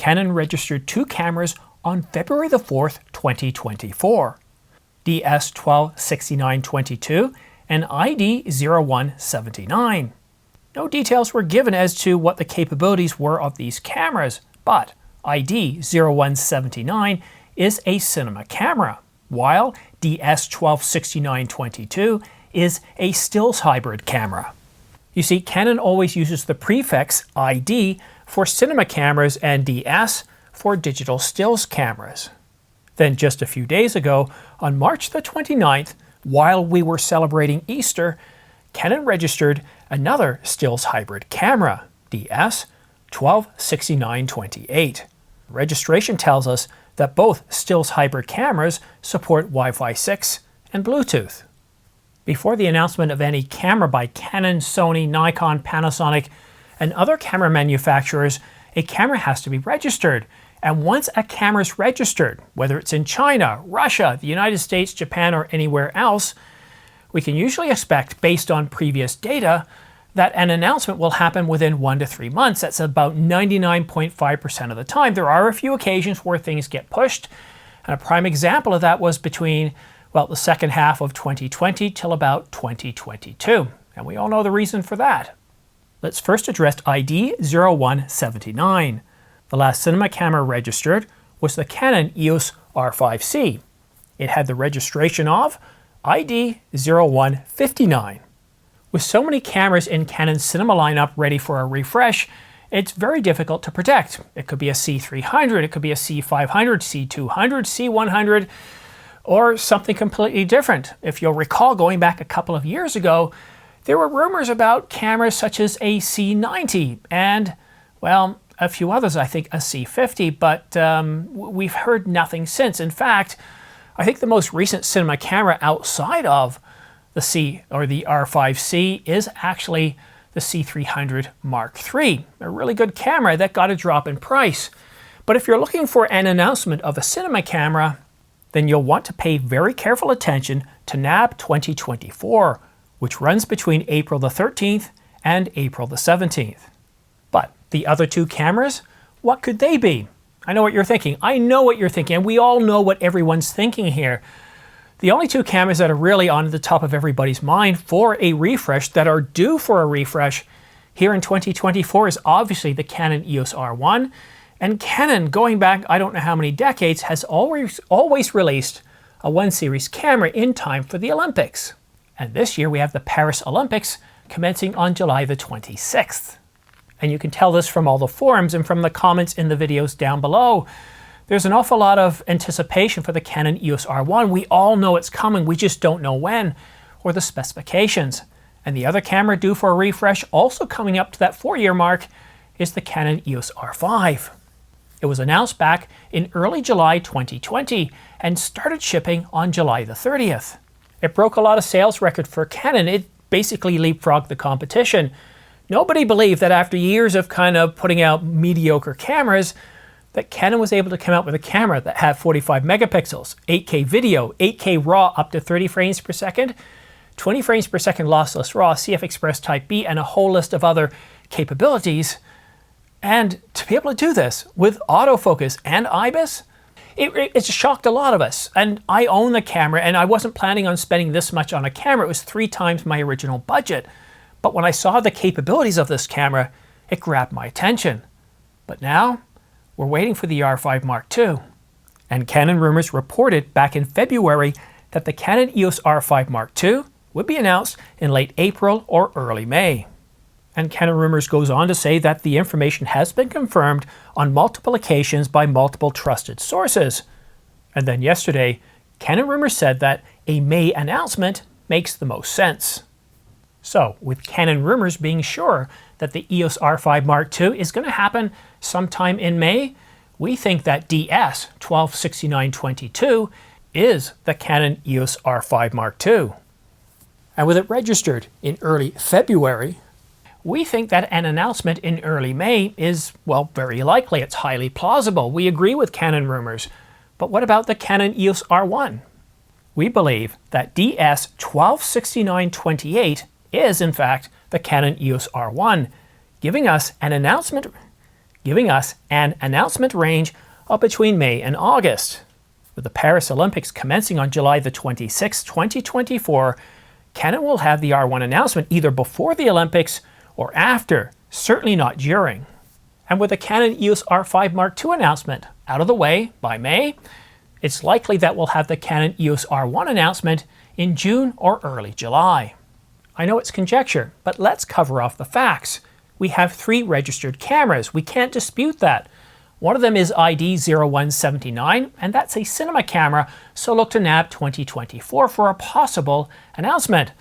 Canon registered two cameras on February the 4th, 2024, DS126922 and ID0179. No details were given as to what the capabilities were of these cameras, but ID0179 is a cinema camera, while DS126922 is a stills hybrid camera. You see, Canon always uses the prefix ID for cinema cameras and DS for digital stills cameras. Then just a few days ago, on March the 29th, while we were celebrating Easter, Canon registered another stills hybrid camera, DS126928. Registration tells us that both stills hybrid cameras support Wi-Fi 6 and Bluetooth. Before the announcement of any camera by Canon, Sony, Nikon, Panasonic, and other camera manufacturers, a camera has to be registered. And once a camera is registered, whether it's in China, Russia, the United States, Japan, or anywhere else, we can usually expect, based on previous data, that an announcement will happen within 1 to 3 months. That's about 99.5% of the time. There are a few occasions where things get pushed, and a prime example of that was between, well, the second half of 2020 till about 2022. And we all know the reason for that. Let's first address ID0179. The last cinema camera registered was the Canon EOS R5C. It had the registration of ID0159. With so many cameras in Canon's cinema lineup ready for a refresh, it's very difficult to protect. It could be a C300, it could be a C500, C200, C100, or something completely different. If you'll recall, going back a couple of years ago, there were rumors about cameras such as a C90 and, well, a few others, I think a C50, but we've heard nothing since. In fact, I think the most recent cinema camera outside of the C or the R5C is actually the C300 Mark III, a really good camera that got a drop in price. But if you're looking for an announcement of a cinema camera, then you'll want to pay very careful attention to NAB 2024, which runs between April the 13th and April the 17th. But the other two cameras, what could they be? I know what you're thinking. I know what you're thinking, and we all know what everyone's thinking here. The only two cameras that are really on the top of everybody's mind for a refresh, that are due for a refresh here in 2024, is obviously the Canon EOS R1. And Canon, going back I don't know how many decades, has always released a 1 series camera in time for the Olympics. And this year we have the Paris Olympics commencing on July the 26th. And you can tell this from all the forums and from the comments in the videos down below. There's an awful lot of anticipation for the Canon EOS R1. We all know it's coming, we just don't know when, or the specifications. And the other camera due for a refresh, also coming up to that 4-year mark, is the Canon EOS R5. It was announced back in early July 2020 and started shipping on July the 30th. It broke a lot of sales record for Canon. It basically leapfrogged the competition. Nobody believed that after years of kind of putting out mediocre cameras, that Canon was able to come out with a camera that had 45 megapixels, 8K video, 8K RAW up to 30 frames per second, 20 frames per second lossless RAW, CF Express Type B, and a whole list of other capabilities. And to be able to do this with autofocus and IBIS, it shocked a lot of us. And I own the camera, and I wasn't planning on spending this much on a camera. It was 3 times my original budget. But when I saw the capabilities of this camera, it grabbed my attention. But now, we're waiting for the R5 Mark II. And Canon rumors reported back in February that the Canon EOS R5 Mark II would be announced in late April or early May. And Canon rumors goes on to say that the information has been confirmed on multiple occasions by multiple trusted sources. And then yesterday, Canon rumors said that a May announcement makes the most sense. So, with Canon rumors being sure that the EOS R5 Mark II is going to happen sometime in May, we think that DS126922 is the Canon EOS R5 Mark II. And with it registered in early February, we think that an announcement in early May is, well, very likely. It's highly plausible. We agree with Canon rumors. But what about the Canon EOS R1? We believe that DS126928 is, in fact, the Canon EOS R1, giving us an announcement giving us an announcement range of between May and August. With the Paris Olympics commencing on July the 26th, 2024, Canon will have the R1 announcement either before the Olympics or after, certainly not during. And with the Canon EOS R5 Mark II announcement out of the way by May, it's likely that we'll have the Canon EOS R1 announcement in June or early July. I know it's conjecture, but let's cover off the facts. We have 3 registered cameras. We can't dispute that. One of them is ID 0179, and that's a cinema camera, so look to NAB 2024 for a possible announcement.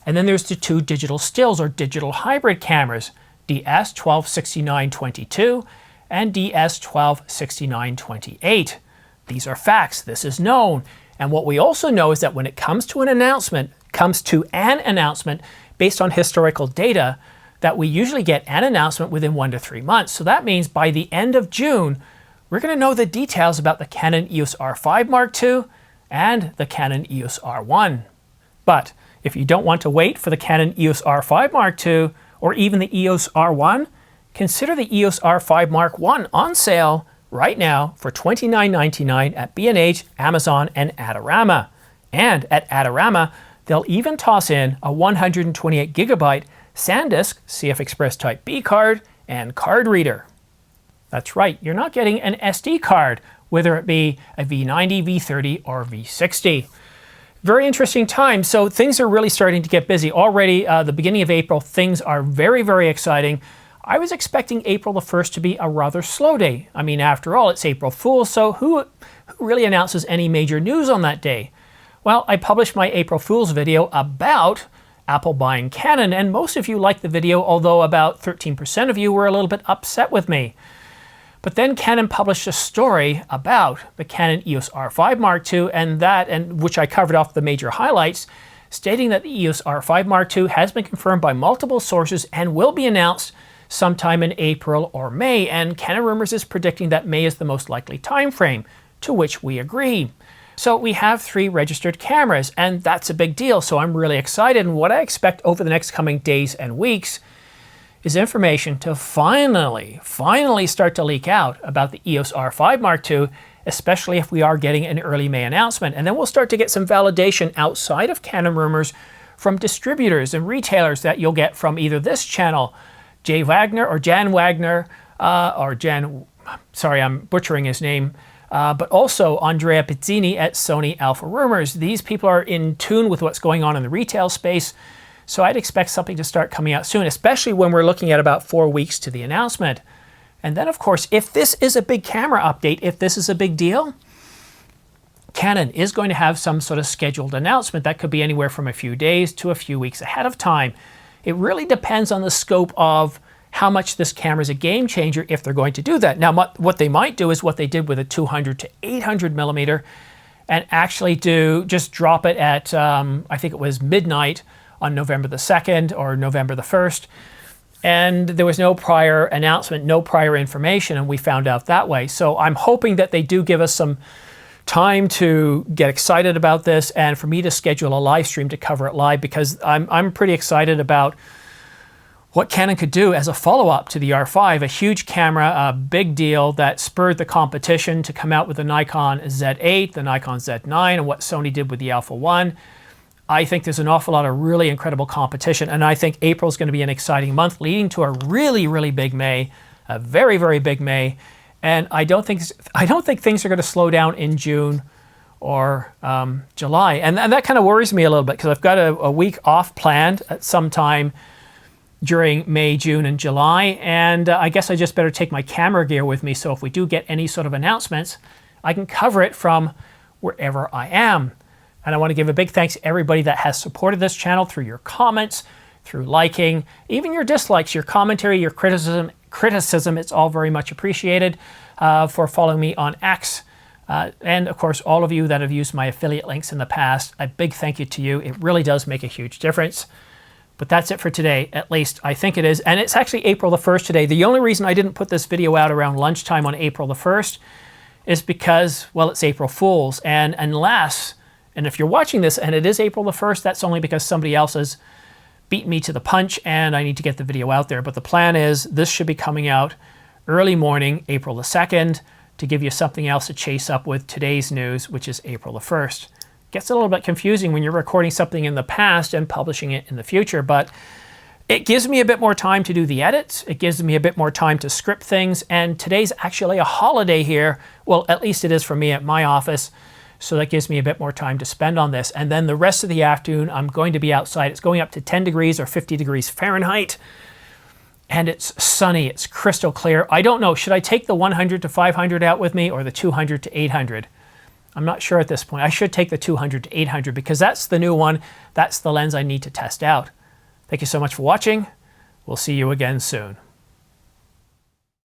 And then there's the 2 digital stills or digital hybrid cameras, DS 126922 and DS 126928. These are facts. This is known. And what we also know is that when it comes to an announcement based on historical data, that we usually get an announcement within 1 to 3 months. So that means by the end of June, we're going to know the details about the Canon EOS R5 Mark II and the Canon EOS R1. But if you don't want to wait for the Canon EOS R5 Mark II or even the EOS R1, consider the EOS R5 Mark I on sale right now for $29.99 at B&H, Amazon, and Adorama. And at Adorama, they'll even toss in a 128 gigabyte SanDisk CF Express Type B card and card reader. That's right, you're not getting an SD card, whether it be a V90, V30, or V60. Very interesting time. So things are really starting to get busy. Already, the beginning of April, things are very, very exciting. I was expecting April the 1st to be a rather slow day. I mean, after all, it's April Fool's, so who really announces any major news on that day? Well, I published my April Fool's video about Apple buying Canon, and most of you liked the video, although about 13% of you were a little bit upset with me. But then Canon published a story about the Canon EOS R5 Mark II, and which I covered off the major highlights, stating that the EOS R5 Mark II has been confirmed by multiple sources and will be announced sometime in April or May, and Canon Rumors is predicting that May is the most likely time frame, to which we agree. So we have 3 registered cameras, and that's a big deal, so I'm really excited, and what I expect over the next coming days and weeks is information to finally start to leak out about the EOS R5 Mark II, especially if we are getting an early May announcement. And then we'll start to get some validation outside of Canon Rumors from distributors and retailers that you'll get from either this channel, Jan Wagner, sorry, I'm butchering his name, but also Andrea Pizzini at Sony Alpha Rumors. These people are in tune with what's going on in the retail space, so I'd expect something to start coming out soon, especially when we're looking at about 4 weeks to the announcement. And then, of course, if this is a big camera update, if this is a big deal, Canon is going to have some sort of scheduled announcement that could be anywhere from a few days to a few weeks ahead of time. It really depends on the scope of how much this camera is a game changer if they're going to do that. Now, what they might do is what they did with a 200 to 800 millimeter and actually just drop it at, I think it was midnight on November the 2nd or November the 1st. And there was no prior announcement, no prior information, and we found out that way. So I'm hoping that they do give us some time to get excited about this and for me to schedule a live stream to cover it live, because I'm pretty excited about what Canon could do as a follow-up to the R5, a huge camera, a big deal that spurred the competition to come out with the Nikon Z8, the Nikon Z9, and what Sony did with the Alpha 1. I think there's an awful lot of really incredible competition, and I think April is going to be an exciting month, leading to a really, really big May, a very, very big May. And I don't think things are going to slow down in June or July, and that kind of worries me a little bit, because I've got a week off planned at some time during May, June, and July, and I guess I just better take my camera gear with me, so if we do get any sort of announcements, I can cover it from wherever I am. And I want to give a big thanks to everybody that has supported this channel through your comments, through liking, even your dislikes, your commentary, your criticism, it's all very much appreciated, for following me on X. And of course, all of you that have used my affiliate links in the past, a big thank you to you. It really does make a huge difference. But that's it for today, at least I think it is. And it's actually April the 1st today. The only reason I didn't put this video out around lunchtime on April the 1st is because, well, it's April Fool's. And if you're watching this and it is April the 1st, that's only because somebody else has beaten me to the punch and I need to get the video out there. But the plan is this should be coming out early morning, April the 2nd, to give you something else to chase up with today's news, which is April the 1st. Gets a little bit confusing when you're recording something in the past and publishing it in the future, but it gives me a bit more time to do the edits. It gives me a bit more time to script things, and today's actually a holiday here. Well, at least it is for me at my office, so that gives me a bit more time to spend on this. And then the rest of the afternoon, I'm going to be outside. It's going up to 10 degrees or 50 degrees Fahrenheit, and it's sunny, it's crystal clear. I don't know, should I take the 100 to 500 out with me or the 200 to 800? I'm not sure at this point. I should take the 200 to 800 because that's the new one. That's the lens I need to test out. Thank you so much for watching. We'll see you again soon.